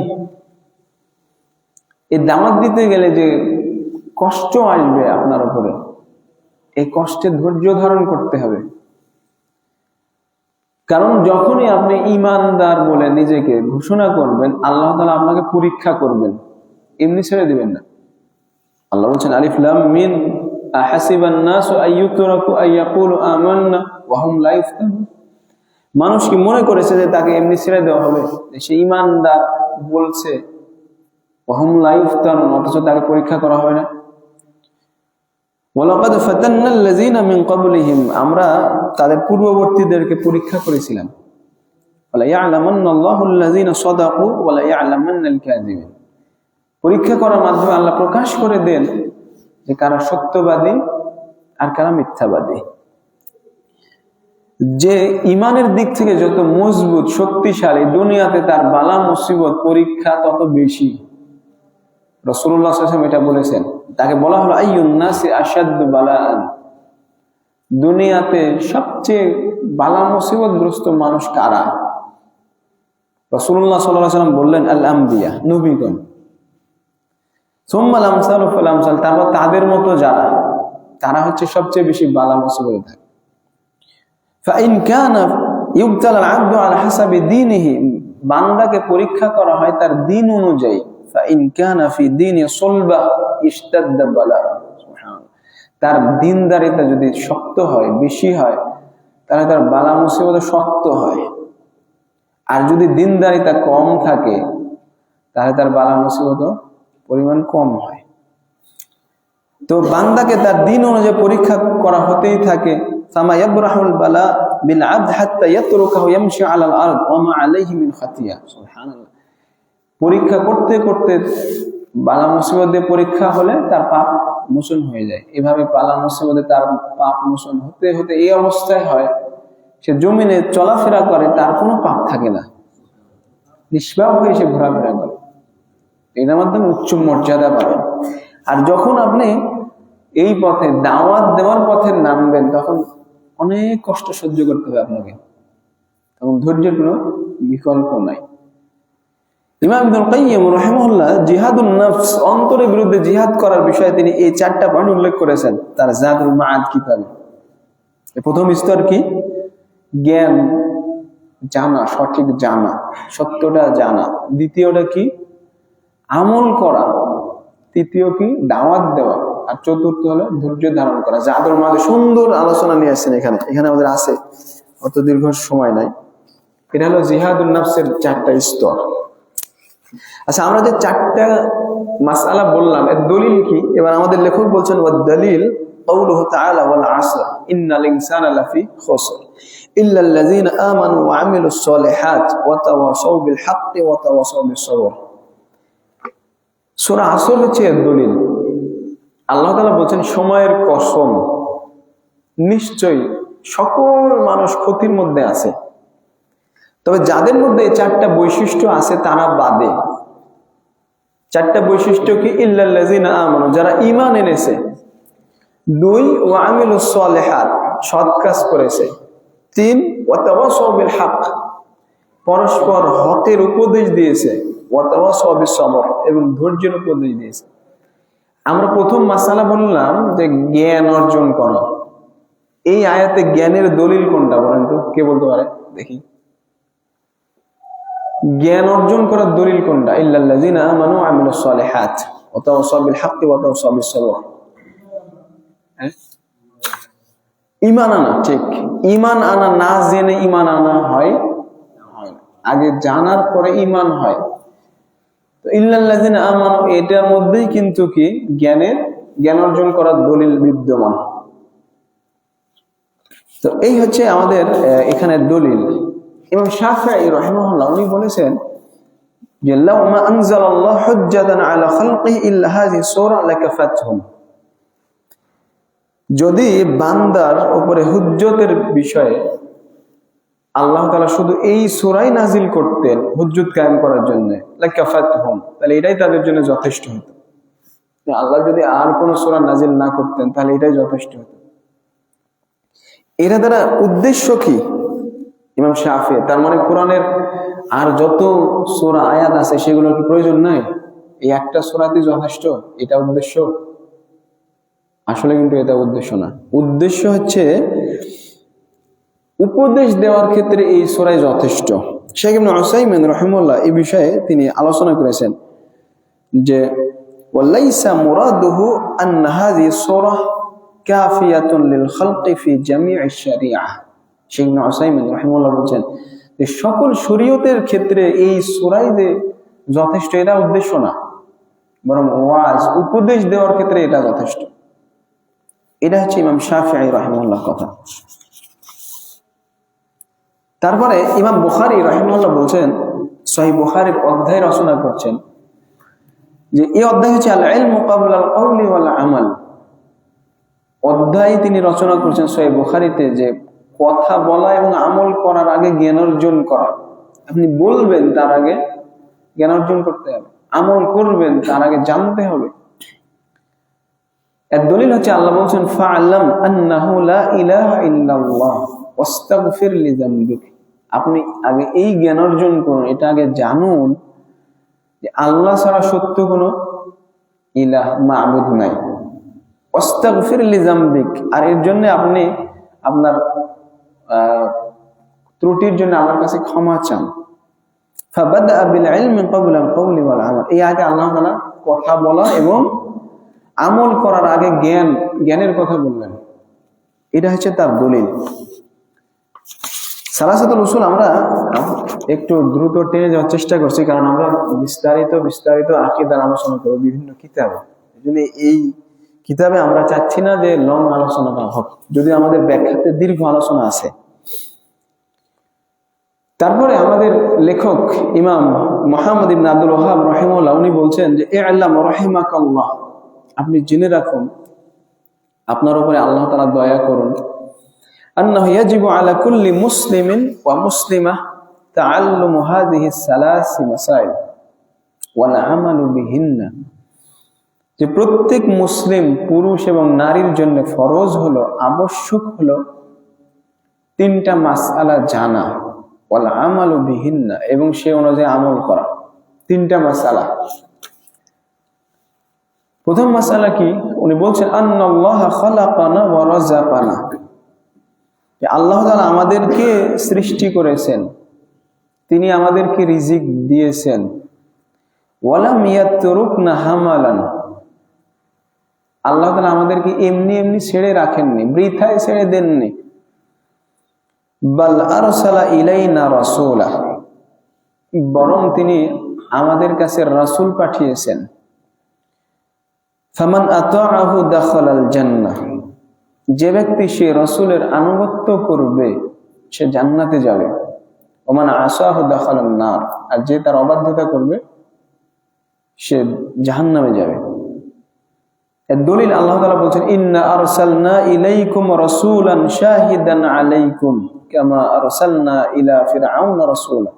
এই দাওয়াত দিতে গেলে যে কষ্ট আসবে আপনার উপরে, এই কষ্টে ধৈর্য ধারণ করতে হবে। কারণ যখনই আপনি ঈমানদার বলে নিজেকে ঘোষণা করবেন, আল্লাহ তাআলা আপনাকে পরীক্ষা করবেন, এমনি ছেড়ে দিবেন না। আল্লাহ বলছেন আলিফ লাম মিম আহাসিবান নাসু আইয়ুতরাকু আইয়াকুলু আমান্না ওয়া হুম লা ইফতানুন। মানুষ কি মনে করেছে যে তাকে এমনি ছেড়ে দেওয়া হবে? সে ঈমানদার বলছে, ওয়া হুম লা ইফতানুন, অথচ তাকে পরীক্ষা করা হবে না। ওয়ালাকাদ ফাতান্নাল লাযিনা মিন ক্বাবলিহিম, আমরা তাদের পূর্ববর্তীদেরকে পরীক্ষা করেছিলাম। ওয়ালা ইয়ালামান্নাল্লাহুল লাযিনা সাদাকু ওয়ালা ইয়ালামান্নাল কাযিবিন। পরীক্ষা করার মাধ্যমে আল্লাহ প্রকাশ করে দেন যে কারা সত্যবাদী আর কারা মিথ্যাবাদী। যে ইমানের দিক থেকে যত মজবুত শক্তিশালী, দুনিয়াতে তার বালা মুসিবত পরীক্ষা তত বেশি। রাসূলুল্লাহ সাল্লাল্লাহু আলাইহি ওয়াসাল্লাম এটা বলেছেন। তাকে বলা হলো আইয়ুন নাসি আশাদ্দু বালাআন, দুনিয়াতে সবচেয়ে বালা মুসিবতগ্রস্ত মানুষ কারা? রাসূলুল্লাহ সাল্লাল্লাহু আলাইহি ওয়াসাল্লাম বললেন আল আমবিয়া, নবীগণ। সুম্মাল আমসালু ফাল আমসাল, তারপর তাদের মতো যারা, তারা হচ্ছে সবচেয়ে বেশি বালা মুসিবতে থাকে। ফাইন কানা ইউবতালাল আবদু আলা হাসাবি দীনিহি, বান্দাকে পরীক্ষা করা হয় তার দিন অনুযায়ী। ফাইন কানা ফি দীনি সুলবা ইশতাদ্দা বালা, সুবহানাল্লাহ, তার দিনদারিতা যদি শক্ত হয়, বেশি হয়, তাহলে তার বালা মুসিবত শক্ত হয়। আর যদি দিনদারিতা কম থাকে, তাহলে তার বালা মুসিবত পরিমাণ কম হয়। তো বান্দাকে তার দিন অনুযায়ী পরীক্ষা করা হতেই থাকে। ফামা ইয়াবরাহুল বালা বিল আবদ হাত্তা ইয়াতরুকাহু ইয়ামশি আলাল আরদ ওয়া মা আলাইহি মিন খাতিয়া, সুবহানাল্লাহ। পরীক্ষা করতে করতে বালা মুসিবতে পরীক্ষা হলে তার পাপ মোচন হয়ে যায়। এভাবে বালা মুসিবতে তার পাপ মোচন হতে হতে এই অবস্থায় হয়, সে জমিনে চলাফেরা করে, তার কোনো পাপ থাকে না, নিষ্পাপ হয়ে সে ঘোরাফেরা করে। এটার মাধ্যমে উচ্চ মর্যাদা পাবেন। আর যখন আপনি এই পথে দাওয়াত দেওয়ার পথে নামবেন, তখন অনেক কষ্ট সহ্য করতে হবে আপনাকে, তখন ধৈর্যের কোনো বিকল্প নাই। ইমাম ইবনুল কাইয়্যিম রাহিমাহুল্লাহ জিহাদুন নফস, অন্তরের বিরুদ্ধে জিহাদ করার বিষয়ে তিনি এই 4টা পয়েন্ট উল্লেখ করেছেন তার জাদুল মাআদ কিতাবে। প্রথম স্তর কি? জ্ঞান জানা, সঠিক জানা, সত্যটা জানা। দ্বিতীয়টা কি? আমল করা। তৃতীয় কি? দাওয়াত দেওয়া। আর চতুর্থ হলো ধৈর্য ধারণ করা। জাদুল মাআদ সুন্দর আলোচনা নিয়ে আসছেন এখানে আমাদের আছে, অত দীর্ঘ সময় নাই। এটা হলো জিহাদুন নফসের 4টা স্তর। আচ্ছা, আমরা যে 4টা মাসআলা বললাম, এর দলিল কি? এবার আমাদের লেখক বলছেন ওয়াদ দলিল কাউলুহু তাআলা ওয়াল আসর ইন্নাল ইনসানা লাফি খুসর ইল্লাল্লাযীনা আমানু ওয়া আমিলুস সলিহাত ওয়া তাওয়াসাউ বিল হাক্কি ওয়া তাওয়াসাউ বিস সবর। সূরা আসর হচ্ছে এর দলিল। আল্লাহ তাআলা বলেন সময়ের কসম, নিশ্চয়ই সকল মানুষ ক্ষতির মধ্যে আছে, তবে যাদের মধ্যে এই 4টা বৈশিষ্ট্য আছে তারা বাদে। 4টা বৈশিষ্ট্য কি? ইল্লাল্লাযীনা আমানু, যারা ঈমান এনেছে। 2 ওয়া আমিলুস সলিহাত, সৎ কাজ করেছে। 3 ওয়া তাওয়াসাউ বিল হক, পরস্পর হকের উপদেশ দিয়েছে। ওয়া তাওয়াসাউ বিস সবর, এবং ধৈর্যের উপদেশ দিয়েছে। আমরা প্রথম মাসআলা বললাম যে জ্ঞান অর্জন করা। এই আয়াতে জ্ঞানের দলিল কোনটা বলেন তো? কে বলতে পারে দেখি? জ্ঞান অর্জন করার দলিল কোনটা? ইল্লাল্লাযীনা আমানু ওয়া আমিলুস সলিহাত ওয়া তাওয়াসাউ বিল হাক্কি ওয়া তাওয়াসাউ বিস সবর। ঈমান আনা। ঠিক, ঈমান আনা না জেনে ঈমান আনা হয়, আগে জানার পরে ঈমান হয়। তো ইল্লাল্লাযীনা আমানু, এটার মধ্যেই কিন্তু কি জ্ঞান অর্জন করার দলিল বিদ্যমান। তো এই হচ্ছে আমাদের এখানে দলিল। ইমাম শাফিঈ রাহিমাহুল্লাহ উনি বলেছেন যে লাউ মা আনজালাল্লাহু হুজ্জাতান আলা খালকিহি ইল্লা হাযিহি সূরা লাকাফাতহুম, যদি বান্দার উপরে হুজ্জতের বিষয়ে আল্লাহ তাআলা শুধু এই সূরাই নাজিল করতেন হুজ্জত কায়েম করার জন্য, লাকাফাতহুম, তাহলে এটাই তাদের জন্য যথেষ্ট হতো। আল্লাহ যদি আর কোন সূরা নাজিল না করতেন তাহলে এটাই যথেষ্ট হতো। এরা দ্বারা উদ্দেশ্য কি? ইমাম শাফি, তার মানে কোরআনের আর যত সূরা আয়াত আছে সেগুলোর কি প্রয়োজন নাই? এই একটা সূরাতেই যথেষ্ট, এটা উদ্দেশ্য? আসলে কিন্তু এটা উদ্দেশ্য না। উদ্দেশ্য হচ্ছে উপদেশ দেওয়ার ক্ষেত্রে এই সূরাই যথেষ্ট। শেখ ইবনে উসাইমিন রাহিমাহুল্লাহ এই বিষয়ে তিনি আলোচনা করেছেন যে ওয়ালাইসা মুরাদুহু আন হাযিহি সূরা কাফিয়াতুন লিল খালকি ফি জামি'আশ শারিআহ। শেখ ইবনে উসাইমিন রাহিমাহুল্লাহ বলেন যে সকল শরীয়তের ক্ষেত্রে এই সূরাই যে যথেষ্ট এটা উদ্দেশ্য না, বরং ওয়াজ উপদেশ দেওয়ার ক্ষেত্রে এটা যথেষ্ট। এটা হচ্ছে ইমাম শাফিঈ রাহিমাহুল্লাহ কথা। তারপরে ইমাম বুখারী রাহিমাহুল্লাহ বলছেন, সহিহ বুখারীর অধ্যায় রচনা করছেন যে এই অধ্যায় হচ্ছে আল ইলমু ক্বাবলা আল কওলি ওয়াল আমাল। অধ্যায় তিনি রচনা করেছেন সহিহ বুখারীতে যে কথা বলা এবং আমল করার আগে জ্ঞান অর্জন করা। আপনি বলবেন তার আগে জ্ঞান অর্জন করতে হবে, আমল করবেন তার আগে জানতে হবে। এর দলিল হচ্ছে আল্লাহ বলছেন ফাআলাম আন্নাহু লা ইলাহা ইল্লাল্লাহ ওয়াস্তাগফির লিযামবিক। আপনি আগে এই জ্ঞান অর্জন করুন, এটা আগে জানুন যে আল্লাহ ছাড়া সত্য কোনো ইলাহ মাবুদ নাই। ওয়াস্তাগফির লিযামবিক, আর এর জন্য আপনি আপনার ত্রুটির জন্য আমার কাছে ক্ষমা চান। ফাবাদা বিল ইলমি ক্বাবলা আল কওলি ওয়াল আমাল। এই আগে আল্লাহ তাআলা কথা বলা এবং আমল করার আগে জ্ঞানের কথা বললেন। এটা হচ্ছে তার দলিল। সালাসাতুল উসুল আমরা একটু দ্রুত টেনে যাওয়ার চেষ্টা করছি, কারণ আমরা বিস্তারিত আকীদার আলোচনা করব বিভিন্ন কিতাবে। এজন্য এই কিতাবে আমরা চাচ্ছি না যে লং আলোচনা হোক, যদি আমাদের ব্যাখ্যাতে দীর্ঘ আলোচনা আছে। তারপরে আমাদের লেখক ইমাম মুহাম্মদ ইবনে আব্দুল ওয়াহ্হাব রাহিমাহুল্লাহ উনি বলছেন যে ই'লাম রাহিমাকাল্লাহ, আপনি জেনে রাখুন, আপনার উপরে আল্লাহ তাআলা দয়া করুন, আন্নাহু ইয়াজিবু আলা কুল্লি মুসলিমিন ওয়া মুসলিমাহ তাআল্লুমু হাযিহি সালাসি মাসাইল ওয়াল আমালু বিহিন্না। যে প্রত্যেক মুসলিম পুরুষ এবং নারীর জন্য ফরজ হলো, আবশ্যক হলো তিনটা মাসআলা জানা, ওয়াল আমালু বিহিন্না, এবং সে অনুযায়ী আমল করা। তিনটা মাসআলা। প্রথম মাসআলা কি? উনি বলছেন আন্নাল্লাহা খালাকানা ওয়া রাযাকানা, যে আল্লাহ তাআলা আমাদেরকে সৃষ্টি করেছেন, তিনি আমাদেরকে রিজিক দিয়েছেন। ওয়ালাম ইয়াতরুকনা হামালান, আল্লাহ তাআলা আমাদেরকে এমনি এমনি ছেড়ে রাখেননি, বৃথায় ছেড়ে দেননি। বাল আরসালা ইলাইনা রাসূলা, বরং তিনি আমাদের কাছে রাসূল পাঠিয়েছেন। ফামান আতাআহু দাখালাল জান্নাহ, যে ব্যক্তি সে রাসূলের আনুগত্য করবে সে জান্নাতে যাবে। ওমান আসাহু দাখালান নার, আর যে তার অবাধ্যতা করবে সে জাহান্নামে যাবে। এর দলিল আল্লাহ তাআলা বলেন ইন্না আরসালনা ইলাইকুম রাসূলান শাহিদান আলাইকুম কামা আরসালনা ইলা ফিরআউনা রাসূলা,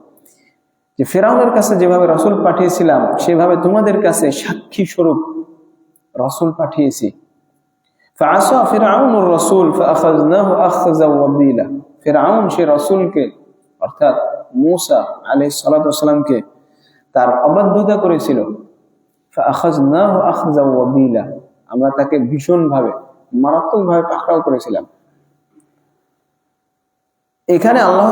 যে ফিরআউনের কাছে যেভাবে রাসূল পাঠিয়েছিলাম সেভাবে তোমাদের কাছে সাক্ষী স্বরূপ রাসূল পাঠিয়েছি। ফাআসা ফিরআউনুর রাসূল ফাআখাযনাহু আখযাও ওয়াবিলা, ফিরআউন সে রাসূলকে অর্থাৎ মূসা আলাইহিস সালাতু ওয়াসসালামকে তার অবাধ্যতা করেছিল। ফাআখাযনাহু আখযাও ওয়াবিলা, আমরা তাকে ভীষণভাবে মারাত্মকভাবে পাকড়াও করেছিলাম। এখানে আল্লাহ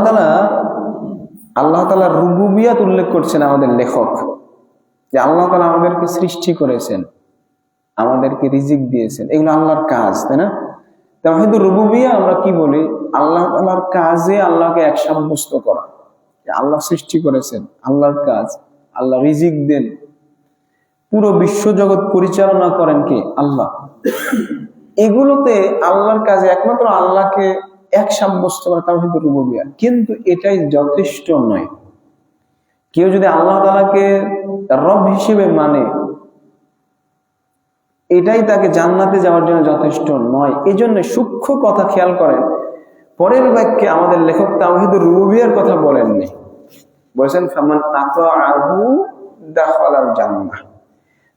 তাআলা রুবুবিয়াত উল্লেখ করছেন আমাদের লেখক, যে আল্লাহ তাআলা আমাদেরকে সৃষ্টি করেছেন, আমাদেরকে রিজিক দিয়েছেন, এগুলো আল্লাহর কাজ, তাই না? তাওহীদ রুবুবিয়্যাহ আমরা কি বলি? আল্লাহ তাআলার কাজে আল্লাহকে এক সাব্যস্ত করা, যে আল্লাহ সৃষ্টি করেছেন, আল্লাহর কাজ, আল্লাহ রিজিক দেন, পুরো বিশ্বজগৎ পরিচালনা করেন কে? আল্লাহ। এগুলোতে আল্লাহর কাজে একমাত্র আল্লাহকে এক সাব্যস্ত করা তাওহীদ রুবুবিয়্যাহ। কিন্তু এটাই যথেষ্ট নয়। কেউ যদি আল্লাহ তাআলাকে রব হিসেবে মানে, এটাই তাকে জান্নাতে যাওয়ার জন্য যথেষ্ট নয়। এই জন্য সূক্ষ্ম কথা খেয়াল করেন, পরের বাক্যে আমাদের লেখক তাওহীদুর রুবুবিয়্যার কথা বলেননি, বলেছেন ফামান আতাআহু দাখালাল জান্নাহ।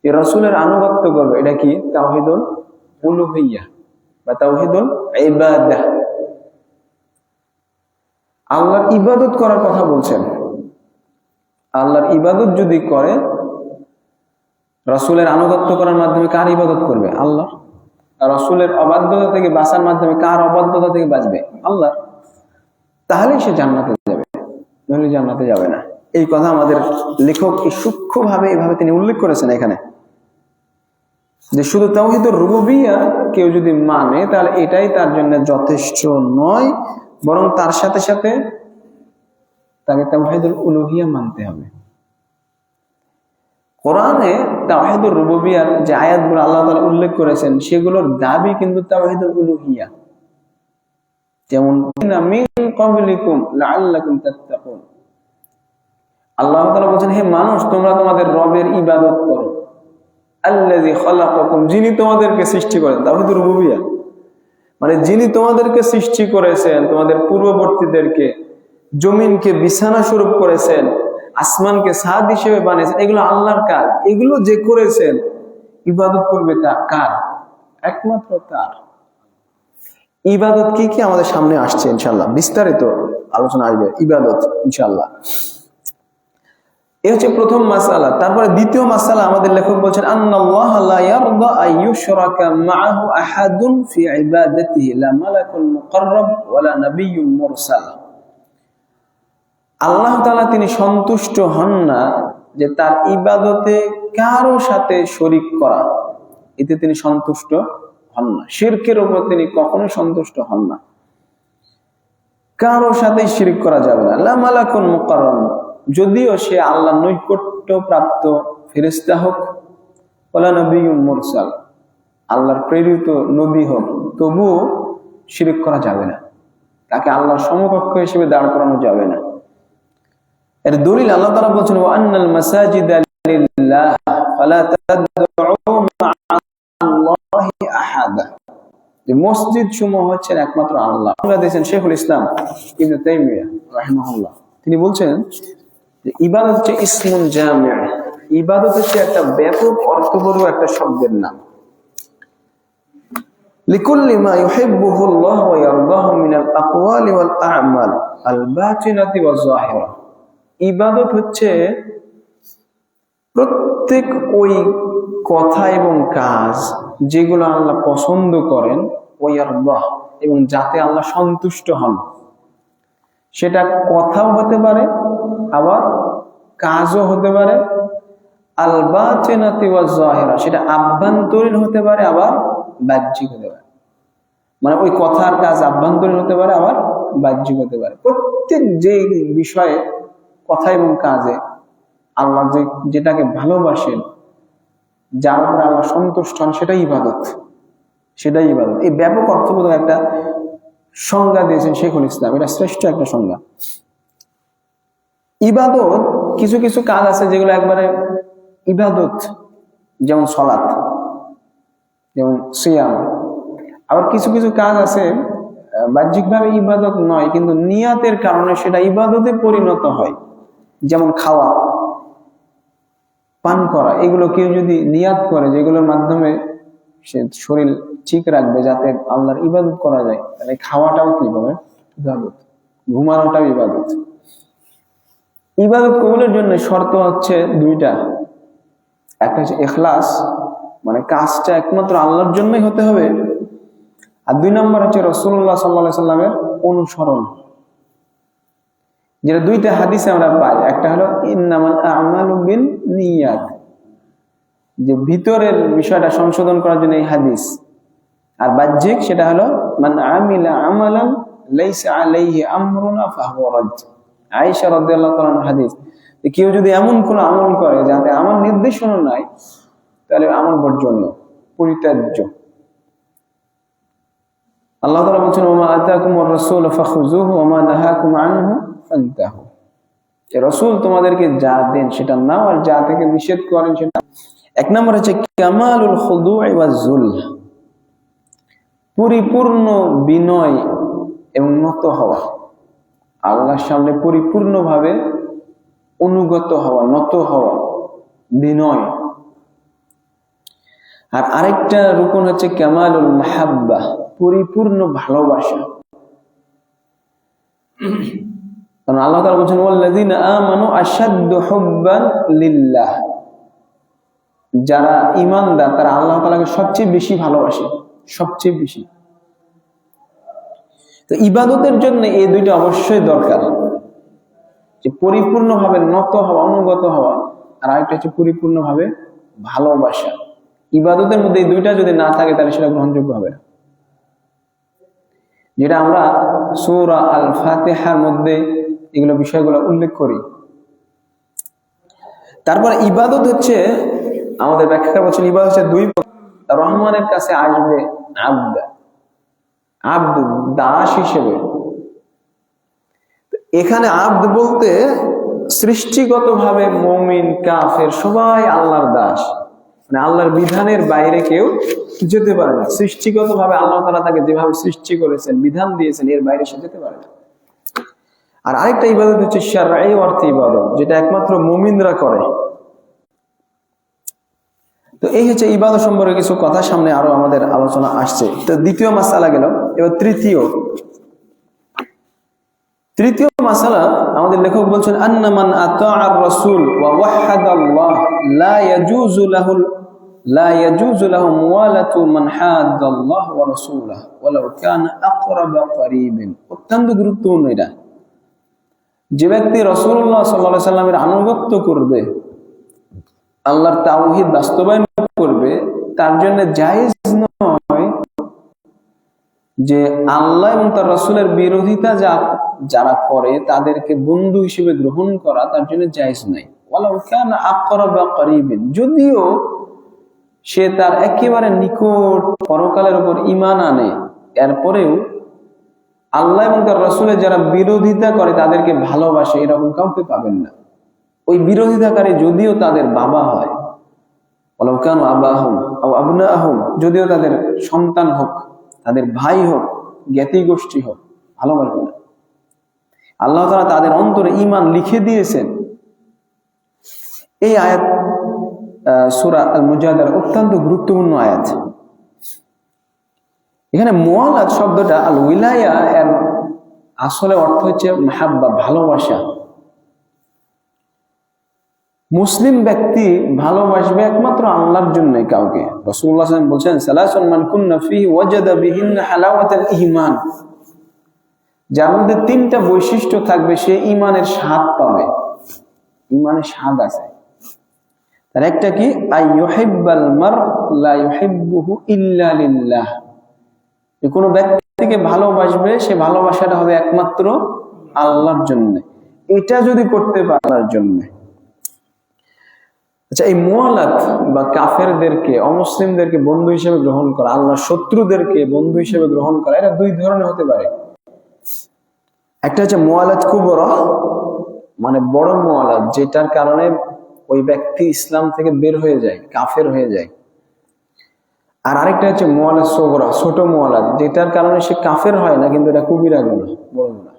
এই রাসূলের আনুগত্য করবে, এটা কি তাওহীদুল উলুহিয়্যাহ বা তাওহীদুল ইবাদাহ। আল্লাহর ইবাদত করার কথা বলছেন। আল্লাহর ইবাদত যদি করে, রাসূলের আনুগত্য করার মাধ্যমে কার ইবাদত করবে? আল্লাহ। আর রাসূলের অবাধ্যতা থেকে বাঁচার মাধ্যমে কার অবাধ্যতা থেকে বাঁচবে? আল্লাহ। তাহলেই সে জান্নাতে যাবে, নইলে জান্নাতে যাবে না। এই কথা আমাদের লেখক সূক্ষ্মভাবে এইভাবে তিনি উল্লেখ করেছেন এখানে, যে শুধু তাওহীদুর রুবুবিয়্যাহ কেউ যদি মানে তাহলে এটাই তার জন্য যথেষ্ট নয়, বরং তার সাথে সাথে তাকে তাওহীদুল উলুহিয়্যাহ মানতে হবে। কোরআনে তাওহীদুর রুবুবিয়্যাহর যে আয়াতগুলো আল্লাহ তাআলা উল্লেখ করেছেন সেগুলোর দাবি কিন্তু তাওহীদুল উলুহিয়্যাহ। যেমন মিন ক্বাবলিকুম লাআল্লাকুম তাত্তাকুন, আল্লাহ তাআলা বলেন হে মানুষ তোমরা তোমাদের রবের ইবাদত করো। আল্লাযী খালাকাকুম, যিনি তোমাদেরকে সৃষ্টি করেছেন। তাওহীদুর রুবুবিয়্যাহ মানে যিনি তোমাদেরকে সৃষ্টি করেছেন, তোমাদের পূর্ববর্তীদেরকে, জমিনকে বিছানা স্বরূপ করেছেন, আসমানকে ছাদ হিসেবে বানিয়েছেন, এগুলো আল্লাহর কাজ। এগুলো যে করেছেন, ইবাদত করবে তা কার? একমাত্র তার। ইবাদত কি কি আমাদের সামনে আসছে ইনশাআল্লাহ, বিস্তারিত আলোচনা আসবে ইবাদত ইনশাআল্লাহ। এই হচ্ছে প্রথম মাসআলা। তারপরে দ্বিতীয় মাসআলা আমাদের লেখক বলছেন আন্নাল্লাহা লা ইয়ারদা আইয়ুশরাকা মাআহু আহাদুন ফি ইবাদাতিহি লা মালাকুল মুকাররাব ওয়ালা নাবিয়্যুম মুরসাল। আল্লাহ তাআলা তিনি সন্তুষ্ট হন না যে তার ইবাদতে কারো সাথে শরীক করা, এতে তিনি সন্তুষ্ট হন না। শিরকের উপর তিনি কখনো সন্তুষ্ট হন না। কারো সাথে শিরক করা যাবে না। লা মালাকুন মুকাররাব, যদিও সে আল্লাহর নৈকট্য প্রাপ্ত ফেরেশতা হোক, ওয়ালা নবিয়্যুম মুরসাল, আল্লাহর প্রেরিত নবী হোক, তবুও শিরক করা যাবে না। তাকে আল্লাহর সমকক্ষ হিসেবে দাঁড় করানো যাবে না। এর দলিল আল্লাহ তাআলা বলেছেন ওয়া আন্নাল মাসাজিদা লিল্লাহ ফালা তাদউ মা'আল্লাহি আহাদা, যে মসজিদ সমূহ হচ্ছেন একমাত্র আল্লাহ। দিয়েছেন শেখুল ইসলাম ইবনে তাইমিয়া রাহিমাহুল্লাহ, তিনি বলছেন যে ইবাদত হচ্ছে ইসমুন জামি', ইবাদত হচ্ছে একটা ব্যাপক অর্থবহ একটা শব্দের নাম। লিকুল্লি মা ইউহিব্বুহু আল্লাহ ওয়া ইয়ারদাহু মিনাল আকওয়ালি ওয়াল আ'মাল আল বাতিনাতি ওয়াজ যাহিরা। ইবাদত হচ্ছে প্রত্যেক ওই কথা এবং কাজ যেগুলো আল্লাহ পছন্দ করেন, ওয়ারদাহ, এবং যাতে আল্লাহ সন্তুষ্ট হন। সেটা কথাও হতে পারে, আবার কাজও হতে পারে। আল বাতিনাতি ওয়াজ যাহিরা, সেটা আভ্যন্তরীণ হতে পারে, আবার বাহ্যিক হতে পারে। মানে ওই কথার কাজ আভ্যন্তরীণ হতে পারে, আবার বাহ্যিক হতে পারে। প্রত্যেক যে বিষয়ে কথা এবং কাজে আল্লাহ যেটাকে ভালোবাসেন, যার উপরে আল্লাহ সন্তুষ্ট হন, সেটাই ইবাদত, সেটাই ইবাদত। এই ব্যাপক অর্থবোধ একটা সংজ্ঞা দিয়েছেন শেখুল ইসলাম, এটা শ্রেষ্ঠ একটা সংজ্ঞা। ইবাদত কিছু কিছু কাজ আছে যেগুলো একবারে ইবাদত, যেমন সালাত, যেমন সিয়াম। আবার কিছু কিছু কাজ আছে বাহ্যিকভাবে ইবাদত নয়, কিন্তু নিয়াতের কারণে সেটা ইবাদতে পরিণত হয়। যেমন খাওয়া, পান করা, এগুলো কেউ যদি নিয়াত করে যেগুলোর মাধ্যমে সে শরীর ঠিক রাখবে যাতে আল্লাহর ইবাদত করা যায়, তাহলে খাওয়াটাও কি বলে? ইবাদত। ঘুমানোটাও ইবাদত। ইবাদত কবুলের জন্য শর্ত হচ্ছে দুইটা। একটা হচ্ছে ইখলাস, মানে কাজটা একমাত্র আল্লাহর জন্যই হতে হবে। আর দুই নম্বর হচ্ছে রাসূলুল্লাহ সাল্লাল্লাহু আলাইহি সাল্লামের অনুসরণ, যেটা দুইটা হাদিসে আমরা পাই। একটা হলো ইন্নামাল আ'মালু বিন্নিয়াত, যে ভিতরের বিষয়টা সংশোধন করার জন্য এই হাদিস। আর বাহ্যিক সেটা হলো মান আমিলা আমালান লাইসা আলাইহি আমরুনা ফাহুয়া রাদ। আয়েশা রাদিয়াল্লাহু তাআলার হাদিস, যে কেউ যদি এমন কোন আমল করে যাতে আমার নির্দেশনা নাই, তাহলে আমল বর্জনীয়, পরিত্যাজ্য। আল্লাহ তাআলা বলেন ওয়া মা আতাকুমুর রাসূলু ফাখুযুহু ওয়া মা নাহাকুম আনহু ফান্তাহু, যে রাসূল তোমাদেরকে যা দেন সেটা নাও, আর যা থেকে নিষেধ করেন সেটা। এক নম্বর হচ্ছে কামালুল খুদু'i ওয়াজ যুল, পরিপূর্ণ বিনয় এবং নত হওয়া, আল্লাহর সামনে পরিপূর্ণভাবে অনুগত হওয়া, নত হওয়া, বিনয়। আর আরেকটা রুকন হচ্ছে কামালুল মাহাব্বা, পরিপূর্ণ ভালোবাসা। কারণ আল্লাহ তাআলা বলেছেন ওয়াল্লাযীনা আমানু আশাদ্দু হুব্বান লিল্লাহ, যারা ঈমানদার তারা আল্লাহ তাআলাকে সবচেয়ে বেশি ভালোবাসে, সবচেয়ে বেশি। তো ইবাদতের জন্য এই দুইটা অবশ্যই দরকার, যে পরিপূর্ণভাবে নত হওয়া, অনুগত হওয়া, আর আরেকটা হচ্ছে পরিপূর্ণভাবে ভালোবাসা। ইবাদতের মধ্যে এই দুইটা যদি না থাকে তাহলে সেটা গ্রহণযোগ্য হবে না, যেটা আমরা সূরা আল ফাতিহার মধ্যে এগুলো বিষয়গুলো উল্লেখ করি। তারপরে ইবাদত হচ্ছে, আমাদের ব্যাখ্যাকার বলছেন ইবাদত হচ্ছে দুই প্রকার। রহমানের কাছে আসবে আব্দ, আব্দ দাস হিসেবে। এখানে আব্দ বলতে সৃষ্টিগতভাবে মুমিন কাফের সবাই আল্লাহর দাস, মানে আল্লাহর বিধানের বাইরে কেউ যেতে পারে না। সৃষ্টিগতভাবে আল্লাহ তাআলা তাকে যেভাবে সৃষ্টি করেছেন, বিধান দিয়েছেন, এর বাইরে সে যেতে পারে না। আর আরেকটা ইবাদত হচ্ছে শারঈ অর্থে ইবাদত, যেটা একমাত্র মুমিনরা করে। তো এই হচ্ছে ইবাদত সম্পর্কে কিছু কথা, সামনে আরো আমাদের আলোচনা আসছে। তো দ্বিতীয় মাসআলা গেল, এবার তৃতীয় মাসআলা আমাদের লেখক বলছেন আন্না মান আতাআর রাসূল ওয়া ওয়াহাদাল্লাহ লা ইয়াজুজু লাহু মুওয়ালাতু মান হাদাল্লাহ ওয়া রাসূলাহু ওয়ালাউ কানা আকরাবা করিবিন। অত্যন্ত গুরুত্বপূর্ণ এটা। যে ব্যক্তি রাসূলুল্লাহ সাল্লাল্লাহু আলাইহি সাল্লামের আনুগত্য করবে, আল্লাহর তাওহীদ বাস্তবায়ন করবে, তার জন্য জায়েজ নয় যে আল্লাহ এবং তার রাসূলের বিরোধিতা যারা করে তাদেরকে বন্ধু হিসেবে গ্রহণ করা, তার জন্য জায়েজ নাই। ওয়ালাউ কানা আকরাবা করিবিন, যদিও সে তার একেবারে নিকট পরকালের উপর ঈমান আনে, এরপরেও আল্লাহ এবং তার রাসূলের যারা বিরোধিতা করে তাদেরকে ভালোবাসে, এরকম কাউকে পাবেন না। ওই বিরোধিতাকারী যদিও তাদের বাবা হয়, ওয়ালাউ কানু আবাহুম আও আবনাহুম, যদিও তাদের সন্তান হোক, তাদের ভাই হোক, জ্ঞাতি গোষ্ঠী হোক, ভালোবাসবে না। আল্লাহ তাআলা তাদের অন্তরে ঈমান লিখে দিয়েছেন। এই আয়াত সূরা আল মুজাদালার অত্যন্ত গুরুত্বপূর্ণ আয়াত। এখানে মুওয়ালাত শব্দটা আল উইলায়া এর আসলে অর্থ হচ্ছে মাহাব্বা, ভালোবাসা। মুসলিম ব্যক্তি ভালোবাসবে একমাত্র আল্লাহর জন্য কাউকে। রাসূলুল্লাহ সাল্লাল্লাহু আলাইহি ওয়াসাল্লাম বলেন সালাসুন মান কুন্না ফিহি ওয়াজাদা বিহিন্না হালাওয়াতাল ঈমান, যার মধ্যে তিনটা বৈশিষ্ট্য থাকবে সে ঈমানের স্বাদ পাবে, ঈমানের স্বাদ আছে। তার একটা কি, আইয়ুহিব্বাল মার লা ইউহিব্বুহু ইল্লা লিল্লাহ, কোনো ব্যক্তিকে ভালোবাসবে সে ভালোবাসাটা হবে একমাত্র আল্লাহর জন্য। এটা যদি করতে পারে আল্লাহর জন্য। আচ্ছা, এই মুওয়ালাত বা কাফেরদেরকে, অমুসলিমদেরকে বন্ধু হিসেবে গ্রহণ করা, আল্লাহর শত্রুদেরকে বন্ধু হিসেবে গ্রহণ করা, এটা দুই ধরনের হতে পারে। একটা হচ্ছে মুওয়ালাত কুবরা, মানে বড় মুওয়ালাত, যেটার কারণে ওই ব্যক্তি ইসলাম থেকে বের হয়ে যায়, কাফের হয়ে যায়। আর আরেকটা হচ্ছে মুওয়ালাত সুগরা, ছোট মুওয়ালাত, যেটার কারণে সে কাফের হয় না কিন্তু এটা কুবিরা গুনাহ, বড় গুনাহ।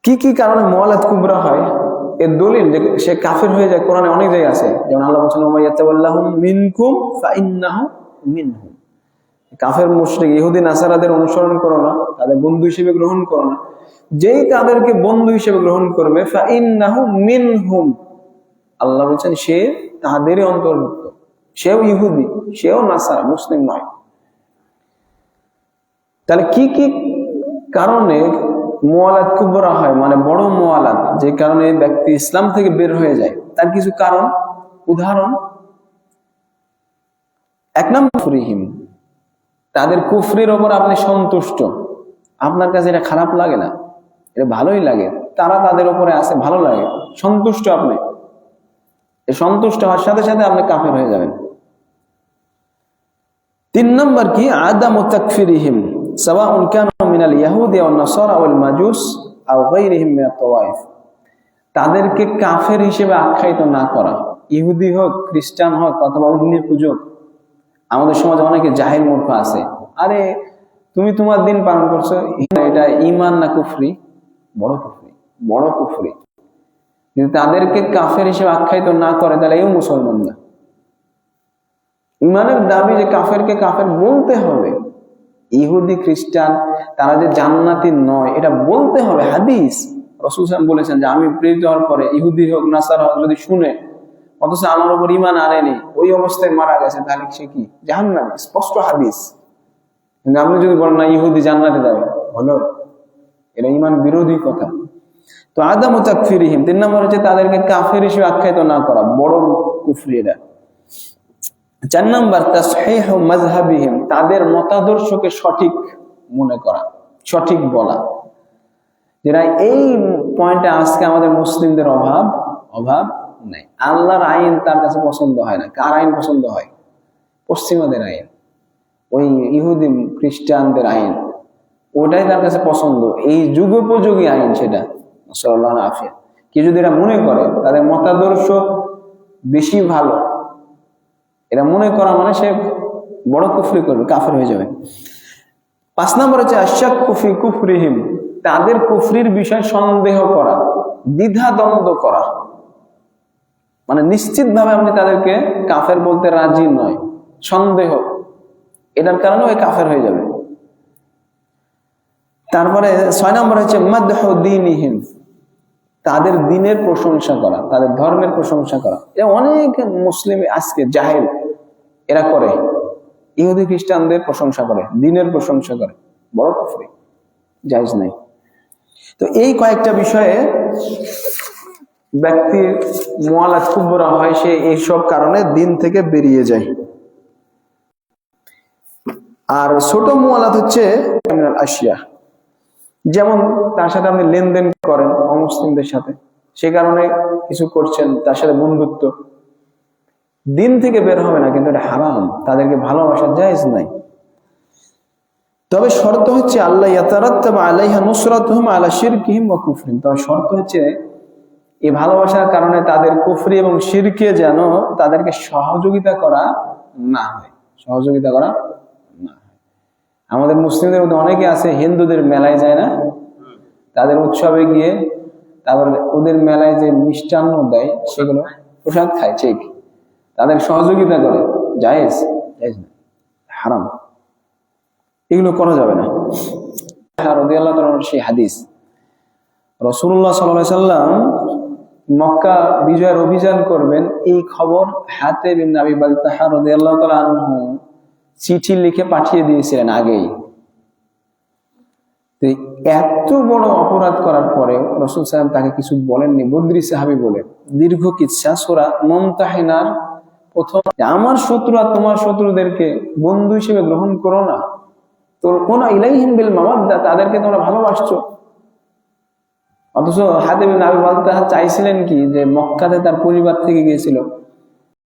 কি কি কারণে মুওয়ালাত কুবরা হয় এর দলিল যে সে কাফের হয়ে যায় কোরআনে অনেক জায়গায় আছে। যেমন আল্লাহ বলেছেন ওয়া ইয়াতাওয়াল্লাহুম মিনকুম ফাইন্নাহু মিনহুম, কাফের মুশরিক ইহুদি নাসারাদের অনুসরণ করো না, তাদের বন্ধু হিসেবে গ্রহণ করো না। যেই তাদেরকে বন্ধু হিসেবে গ্রহণ করবে ফাইন্নাহু মিনহুম, আল্লাহ বলেছেন সে তাদেরই অন্তর্ভুক্ত, সেও ইহুদি, সেও নাসারা, মুসলিম নয়। তাহলে কি কি কারণে মুওয়ালাত কুবরা হয়, মানে বড় মুওয়ালাত, যে কারণে ব্যক্তি ইসলাম থেকে বের হয়ে যায়, তার কিছু কারণ, উদাহরণ। এক নম্বর কুফরিহিম, তাদের কুফরির ওপর আপনি সন্তুষ্ট, আপনার কাছে এটা খারাপ লাগে না, এটা ভালোই লাগে, তারা তাদের উপরে আছে, ভালো লাগে, সন্তুষ্ট আপনি। এই সন্তুষ্ট হওয়ার সাথে সাথে আপনি কাফের হয়ে যাবেন। তিন নম্বর কি, আদামু তাকফিরিহিম সাওয়াউন কানু মিনাল ইয়াহুদি ওয়ান নাসারা ওয়াল মাজুস আও গায়রিহিম মিনাত তাওয়াইফ, তাদেরকে কাফের হিসেবে আখ্যায়িত না করা, ইহুদি হোক, খ্রিস্টান হোক, অথবা অগ্নি পূজক। আমাদের সমাজে অনেকে জাহিল মূর্খ আছে, আরে তুমি তোমার দিন পালন করছো, এটা ঈমান না কুফরি? বড় কুফরি, বড় কুফরি। যদি তাদেরকে কাফের হিসেবে আখ্যায়িত না করে তাহলে এও মুসলমান না। ঈমানের দাবি যে কাফেরকে কাফের বলতে হবে, ইহুদি খ্রিস্টান তারা যে জান্নাতি নয় এটা বলতে হবে। হাদিস রাসূল সাল্লাল্লাহু আলাইহি ওয়াসাল্লাম বলেছেন যে আমি প্রেরিত হওয়ার পরে ইহুদি হোক নাসারা হোক যদি শুনে অথচ আমার উপর ঈমান আনেনি, ওই অবস্থায় মারা গেছে, তাহলে সে কি জাহান্নামী। স্পষ্ট হাদিস। কিন্তু আপনি যদি বলেন না ইহুদি জান্নাতে যাবে, হলো এটা ঈমান বিরোধী কথা। তো আদামু তাকফিরিহিম, 3 নম্বর হচ্ছে তাদেরকে কাফের হিসেবে আখ্যায়িত না করা, বড় কুফরি এটা। 4 নম্বর তাসহিহু মাযহাবিহিম, তাদের মতাদর্শকে সঠিক মনে করা, সঠিক বলা। যেটা এই পয়েন্টে আজকে আমাদের মুসলিমদের অভাব নাই। আল্লাহর আইন তার কাছে পছন্দ হয় না। কার আইন পছন্দ হয়? পশ্চিমাদের আইন, ওই ইহুদি খ্রিস্টানদের আইন, ওটাই তার কাছে পছন্দ, এই যুগোপযোগী আইন সেটা। সাল্লাল্লাহু আলাইহি। কি যদি এরা মনে করে তাদের মতাদর্শ বেশি ভালো, এরা মনে করা মানে সে বড় কুফরি করবে, কাফের হয়ে যাবে। 5 নম্বর হচ্ছে আশাক্কু ফি কুফরিহিম, তাদের কুফরির বিষয় সন্দেহ করা, দ্বিধা দ্বন্দ্ব করা, মানে নিশ্চিত ভাবে আপনি তাদেরকে কাফের বলতে রাজি নয়, সন্দেহ, এটার কারণে ওই কাফের হয়ে যাবে। তারপরে 6 নম্বর হচ্ছে মাদহু দীনিহিম, তাদের দ্বীনের প্রশংসা করা, তাদের ধর্মের প্রশংসা করা। এটা অনেক মুসলিম আজকে জাহেল এরা করে, ইহুদি খ্রিস্টানদের প্রশংসা করে, দ্বীনের প্রশংসা করে, বড় কুফরি, জায়েজ নাই। তো এই কয়েকটা বিষয়ে ব্যক্তির মুআলাত খুব বড় হয়, সে এইসব কারণে দ্বীন থেকে বেরিয়ে যায়। আর ছোট মুআলাত হচ্ছে মিনাল আশিয়া, যেমন তার সাথে আপনি লেনদেন করেন অমুসলিমদের সাথে, সে কারণে কিছু করছেন, তার সাথে বন্ধুত্ব, দ্বীন থেকে বের হবে না, কিন্তু এটা হারাম, তাদেরকে ভালোবাসা জায়েজ নাই। তবে শর্ত হচ্ছে আল্লাহ ইয়াতারাত্তাবা আলাইহা নুসরাতুহুম আলা শিরকিহিম ওয়া কুফরিহিম, তবে শর্ত হচ্ছে এই ভালোবাসার কারণে তাদের কুফরি এবং শিরকে যেন তাদেরকে সহযোগিতা করা না হয়, সহযোগিতা করা না হয়। আমাদের মুসলিমদের মধ্যে অনেকে আছে হিন্দুদের মেলায় যায় না, তাদের উৎসবে গিয়ে তারপর ওদের মেলায় যে মিষ্টান্ন দেয় সেগুলো প্রসাদ খায়, ঠিক, তাদের সহযোগিতা করে, জায়েজ? জায়েজ না, হারাম, এগুলো করা যাবে না। রাদিয়াল্লাহু তাআলা সেই হাদিস, রাসূলুল্লাহ সাল্লাল্লাহু আলাইহি সাল্লাম মক্কা বিজয়ের অভিযান করবেন, এই খবর হাতিব ইবনে আবি বালতাহা রাদিয়াল্লাহু তাআলা আনহু চিঠি লিখে পাঠিয়ে দিয়েছিলেন আগেই। এত বড় অপরাধ করার পরে রাসূল সাল্লাল্লাহু তাকে কিছু বলেননি। বদরি সাহাবী বলে দীর্ঘ কিচ্ছা, সূরা মুমতাহিনার প্রথম, আমার শত্রু আর তোমার শত্রুদেরকে বন্ধু হিসেবে গ্রহণ করো না, তুলকুনা ইলাইহিম বিল মাওয়াদ্দা, তাদেরকে তোমরা ভালোবাসছো। অথচ হাতিব ইবনে আবি বালতাহা চাইছিলেন কি, যে মক্কাতে তার পরিবার থেকে গিয়েছিল,